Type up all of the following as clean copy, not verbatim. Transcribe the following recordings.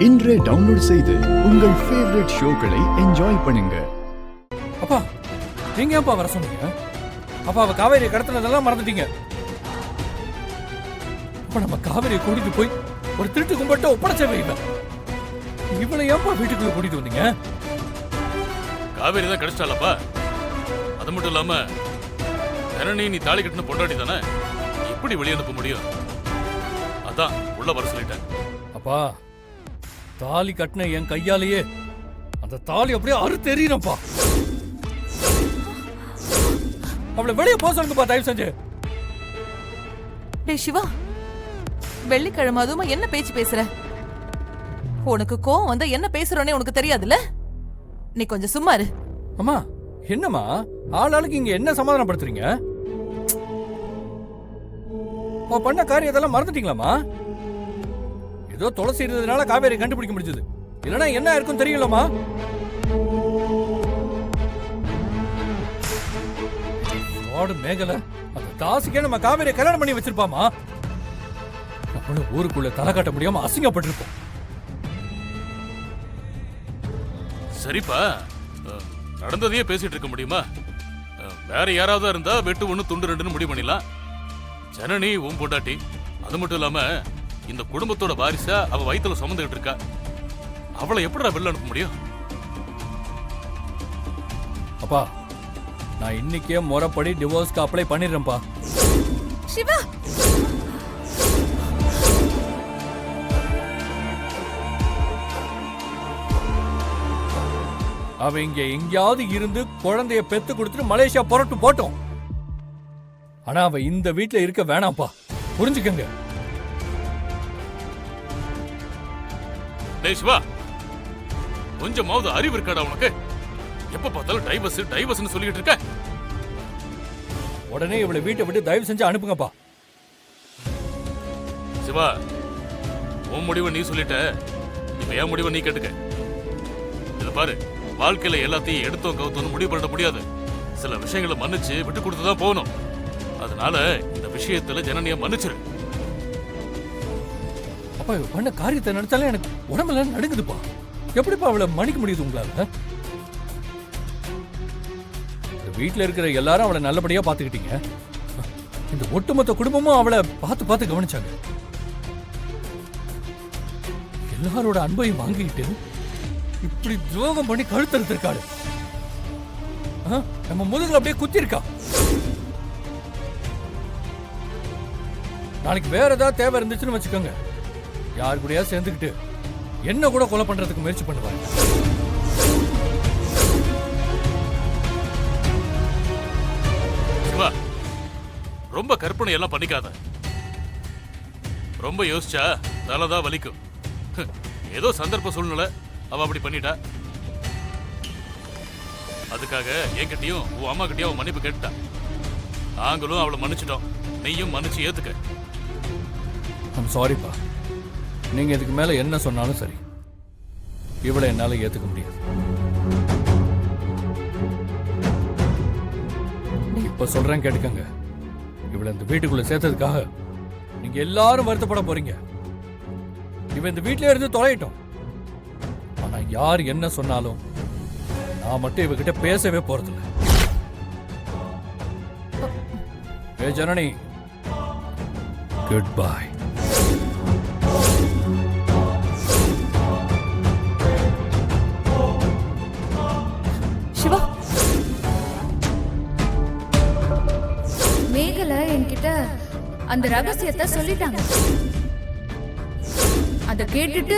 இன்றே டவுன்லோட் செய்து உங்கள் ஃபேவரட் ஷோக்களை என்ஜாய் பண்ணுங்க. அப்பா நீங்க ஏன்ப்பா வர சொன்னீங்க? அப்பா அவ காவேரியை கடத்தினதெல்லாம் மறந்துட்டீங்க. அப்ப நம்ம காவேரியை கூட்டிட்டு போய் ஒரு திருட்டு கும்பட்ட ஒப்படைச்ச வைங்க. இவளை ஏன்ப்பா வீட்டுக்குள்ள கூட்டிட்டு வந்தீங்க? காவேரி தான் கிடைச்சிட்டாலப்பா. அது மட்டும் இல்லாம ஜனனி நீ தாலி கட்டின பொண்டாட்டி தானே, எப்படி வெளியே அனுப்ப முடியும்? அதான் உள்ள வர சொல்லிட்டேன். அப்பா தாலி கட்டின என் கையாலேயே அந்த தாலி அப்படியே அறுத்து எறியறப்பா. அவளை வெளியே போக சொல்லுங்கப்பா தயவு செஞ்சு. டேய் சிவா, வெள்ளிக்கிழமை அதுமா என்ன பேச்சு பேசுற? உனக்கு கோவம் வந்தா என்ன பேசுறோன்னே உனக்கு தெரியாதுல்ல? நீ கொஞ்சம் சும்மா இரு. அம்மா என்னம்மா ஆளாளுக்கு இங்க என்ன சமாதானப்படுத்துறீங்க? அவ பண்ண காரியத்தெல்லாம் மறந்துட்டீங்களாமா? ஏதோ துளசி இருந்ததுனால காவேரி கண்டுபிடிக்க முடிஞ்சது, இல்லைன்னா என்ன இருக்கும் தெரியலமா? மேகல அந்த தாசிக்கே நம்ம காவேரியை கல்யாணம் பண்ணி வச்சிருப்பாமா? நம்மளும் ஊருக்குள்ள தலை காட்ட முடியாம அசிங்கப்பட்டிருப்போம். சரிப்பா, நடந்ததையே பேசிட்டு இருக்க முடியுமா? வேற யாராவது இருந்தா வெட்டு ஒண்ணு துண்டு ரெண்டுன்னு முடிவு பண்ணிடலாம். ஜனனி உன் பொண்டாட்டி, அது மட்டும் இல்லாம இந்த குடும்பத்தோட வாரிசா அவ வயித்துல சுமந்துகிட்டு இருக்கா. அவளை எப்படிடா வெளில அனுப்ப முடியும்? அப்பா நான் இன்னைக்கே முறைப்படி டிவோர்ஸ்க்கு அப்ளை பண்ணிடுறேன்ப்பா. சிவா, அவ இங்க எங்கேயாவது இருந்து குழந்தைய பெத்து கொடுத்துட்டு மலேசியா புறட்டு போட்டோம். ஆனா அவ இந்த வீட்டுல இருக்க வேணாம்ப்பா, புரிஞ்சுக்கங்க. டேய் சிவா, கொஞ்சமாவது அறிவு இருக்காடா உனக்கு? எப்ப பார்த்தாலும் டைவர்ஸ் டைவர்ஸ்னு சொல்லிட்டு இருக்க. உடனே இவளை வீட்டை விட்டு தயவு செஞ்சு அனுப்புங்கப்பா. சிவா, உன் முடிவை நீ சொல்லிட்ட, இப்ப என் முடிவை நீ கேட்டுக்க. இத பாரு, வாழ்க்கையில எல்லாத்தையும் எடுத்தோம் கவுத்தோன்னு முடிவு பண்ண முடியாது. சில விஷயங்களை மன்னிச்சு விட்டு கொடுத்துதான் போகணும். அதனால இந்த விஷயத்துல ஜனனிய மன்னிச்சிரு. அப்பா இவ பண்ண காரியத்தை நினைச்சாலே எனக்கு உடம்புல நடுங்குதுப்பா. எப்படிப்பா அவளை மன்னிக்க முடியுது உங்களால? வீட்டுல இருக்கிற எல்லாரும் அவளை நல்லபடியா பாத்துக்கிட்டீங்க. இந்த ஒட்டுமொத்த குடும்பமும் அவளை பார்த்து பார்த்து கவனிச்சாங்க. எல்லாரோட அன்பையும் வாங்கிட்டு இப்படி துரோகம் பண்ணி கழுத்தறுத்திருக்காரு. நம்ம முதுகுல அப்படியே குத்தி இருக்கா. நாளைக்கு வேற ஏதாவது தேவை இருந்துச்சுன்னு வச்சுக்கோங்க, யாரு கூடயா சேர்ந்துக்கிட்டு என்ன கூட கொலை பண்றதுக்கு முயற்சி பண்ணுவாங்க. ரொம்ப கற்பனை எல்லாம் பண்ணிக்காத. ரொம்ப யோசிச்சா தலைதான் வலிக்கும். ஏதோ சந்தர்ப்ப சூழ்நிலை அவ அப்படி பண்ணிட்டா. அதுக்காக என்கிட்டயும் உன் அம்மா கிட்டயும் அவன் மன்னிப்பு கேட்டுட்டா. நாங்களும் அவளை மன்னிச்சிட்டோம், நீயும் மன்னிச்சு ஏத்துக்க. ஐம் சாரிப்பா. நீங்க இதுக்கு மேல என்ன சொன்னாலும் சரி, இவளை என்னால ஏத்துக்க முடியாது. இப்ப சொல்றேன் கேட்டுக்கங்க. இவளை இந்த வீட்டுக்குள்ள சேர்த்ததுக்காக நீங்க எல்லாரும் வருத்தப்பட போறீங்க. இவன் இந்த வீட்டிலே இருந்து தொலையிட்டோம். ஆனா யார் என்ன சொன்னாலும் நான் மட்டும் இவகிட்ட பேசவே போறதில்லை. ஏ ஜனனி, குட் பை. சிவா, மேகல என்கிட்ட அந்த ரகசியத்தை சொல்லிட்டாங்க. அத கேட்டுட்டு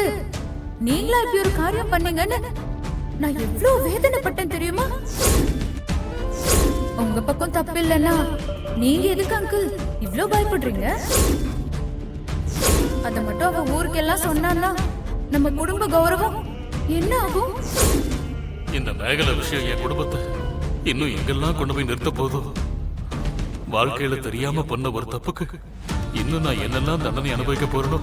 நீங்களா இப்படி ஒரு காரியம் பண்ணீங்கன்னு நான் எவ்வளவு வேதனைப்பட்டேன் தெரியுமா? உங்க பக்கம் தப்பு இல்லைன்னா நீங்க எதுக்கு அங்கிள் இவ்ளோ பயப்படுறீங்க? அத மட்டும் அவ ஊருக்கெல்லாம் சொன்னான்னா நம்ம குடும்ப கௌரவம் என்ன ஆகும்? இந்த மேகல விஷயம் என் குடும்பத்தை இன்னும் எங்கெல்லாம் கொண்டு போய் நிறுத்த போதும். வாழ்க்கையில தெரியாம பண்ண ஒரு தப்புக்கு இன்னும் நான் என்னெல்லாம் தண்டனை அனுபவிக்க போறேனோ.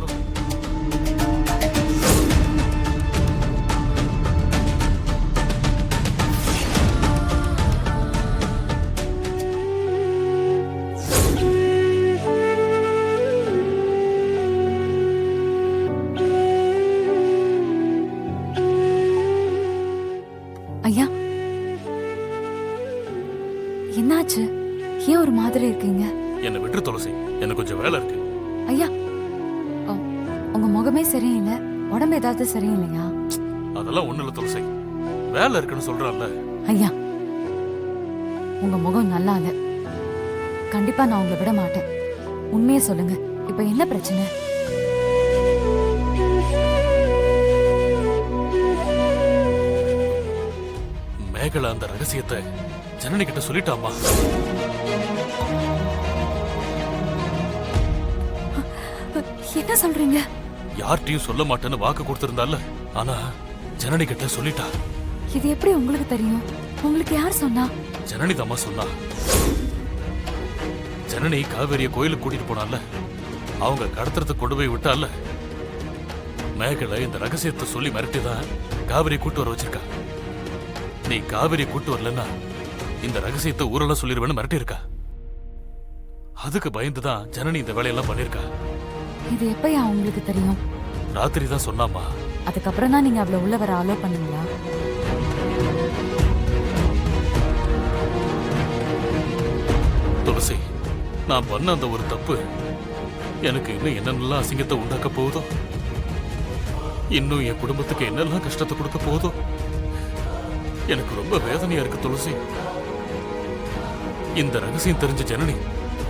ஒரு மாதிரி இருக்கீங்க? என்னை விட்டு துளசி, எனக்கு கொஞ்சம் வேலை இருக்கு. ஐயா, ஓ, உங்க முகமே சரியில்லை, உடம்பு ஏதாவது சரியில்லையா? அதெல்லாம் ஒண்ணு இல்ல துளசி, வேலை இருக்குன்னு சொல்றான்ல. ஐயா, உங்க முகம் நல்லா இல்ல. கண்டிப்பா நான் உங்களை விட மாட்டேன். உண்மையை சொல்லுங்க, இப்ப என்ன பிரச்சனை? மேகலா அந்த ரகசியத்தை ஜனனி கிட்ட சொல்லிட்டாமா. என்ன சொல்றீங்க? யார்கிட்டயும் சொல்ல மாட்டேன்னு வாக்கு கொடுத்திருந்தால, ஆனா ஜனனி கிட்ட சொல்லிட்டா. இது எப்படி உங்களுக்கு தெரியும்? உங்களுக்கு யார் சொன்னா? ஜனனி தாமா சொன்னா. ஜனனி காவேரிய கோயிலுக்கு கூட்டிட்டு போனால, அவங்க கடத்துறதுக்கு கொண்டு போய் விட்டால, மேகலை இந்த ரகசியத்தை சொல்லி மிரட்டிதான் காவேரி கூட்டு வர வச்சிருக்கா. நீ காவேரி கூட்டு வரலன்னா இந்த ரகசியத்தை ஊரெல்லாம் சொல்லிடுவேன்னு மிரட்டி இருக்கா. அதுக்கு பயந்துதான் ஜனனி இந்த வேலையெல்லாம் பண்ணிருக்கா. இது எப்பயா உங்களுக்கு தெரியும்? ராத்திரி தான் சொன்னாமா. அதுக்கப்புறம் தான் நீங்க அவளை உள்ள வர அலோ பண்ணீங்களா? துளசி, நான் பண்ண அந்த ஒரு தப்பு எனக்கு இன்னும் என்னென்னலாம் அசிங்கத்தை உண்டாக்க போகுதோ, இன்னும் என் குடும்பத்துக்கு என்னெல்லாம் கஷ்டத்தை கொடுக்க போகுதோ, எனக்கு ரொம்ப வேதனையா இருக்கு துளசி. இந்த ரகசியம் தெரிஞ்ச ஜனனி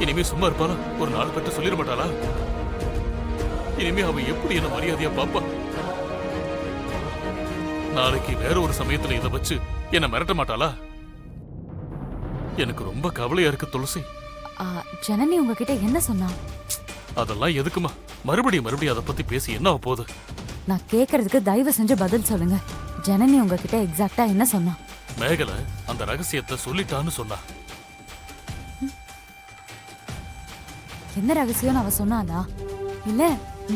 இனிமே சும்மா இருப்பாளா? ஒரு 4 பேர்ட்ட சொல்லிட மாட்டாளா? இனிமே அவ எப்படி என்ன மரியாதையா பாப்பா? நாளைக்கு வேற ஒரு சமயத்துல இதை வச்சு என்ன மிரட்ட மாட்டாளா? எனக்கு ரொம்ப கவலையா இருக்கு துளசி. ஜனனி உங்ககிட்ட என்ன சொன்னா? அதெல்லாம் எதுக்குமா மறுபடியும் அதை பத்தி பேசி என்ன ஆக போகுது? நான் கேக்குறதுக்கு தயவு செஞ்சு பதில் சொல்லுங்க. ஜனனி உங்ககிட்ட எக்ஸாக்ட்டா என்ன சொன்னா? மேகலை அந்த ரகசியத்தை சொல்லிட்டான்னு சொன்னா. என்ன ரகசியம்னு அவ சொன்னாளா? இல்ல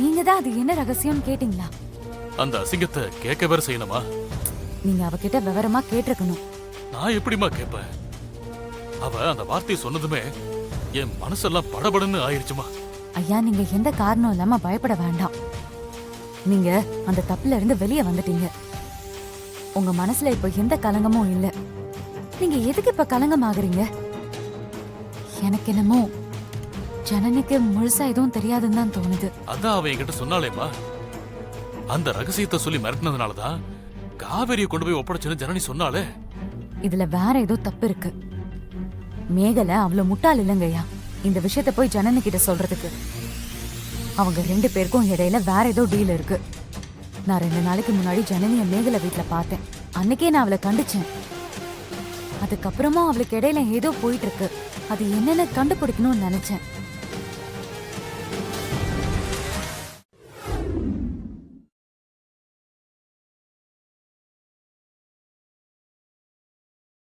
நீங்க தான் அது என்ன ரகசியம்னு கேட்டீங்களா? அந்த அசிங்கத்தை கேட்க வேற செய்யணுமா? நீங்க அவகிட்ட விவரமா கேட்டிருக்கணும். நான் எப்படிமா கேட்பேன்? அவ அந்த வார்த்தையை சொன்னதுமே என் மனசெல்லாம் படபடன்னு ஆயிருச்சுமா. ஐயா, நீங்க எந்த காரணம் இல்லாம பயப்பட வேண்டாம். நீங்க அந்த தப்புல இருந்து வெளியே வந்துட்டீங்க. உங்க மனசுல இப்ப எந்த கலங்கமும் இல்ல. நீங்க எதுக்கு இப்ப கலங்கம் ஆகுறீங்க? எனக்கு என்னமோ ஜனனிக்கு முழுசா எதுவும் தெரியாதுன்னு தான் தோணுது. அதான் அவ என்கிட்ட சொன்னாலேமா, அந்த ரகசியத்தை சொல்லி மிரட்டினதுனாலதான் காவேரியை கொண்டு போய் ஒப்படைச்சுன்னு ஜனனி சொன்னாலே. இதுல வேற ஏதோ தப்பு இருக்கு. மேகலை அவ்வளவு முட்டாள் இல்லைங்கய்யா இந்த விஷயத்த போய் ஜனனி கிட்ட சொல்றதுக்கு. அவங்க 2 பேருக்கும் இடையில வேற ஏதோ டீல் இருக்கு. நான் 2 நாளைக்கு முன்னாடி ஜனனிய மேகலை வீட்டுல பார்த்தேன். அன்னைக்கே நான் அவளை கண்டிச்சேன். அதுக்கப்புறமா அவளுக்கு இடையில ஏதோ போயிட்டு இருக்கு. அது என்னன்னு கண்டுபிடிக்கணும்னு நினைச்சேன்.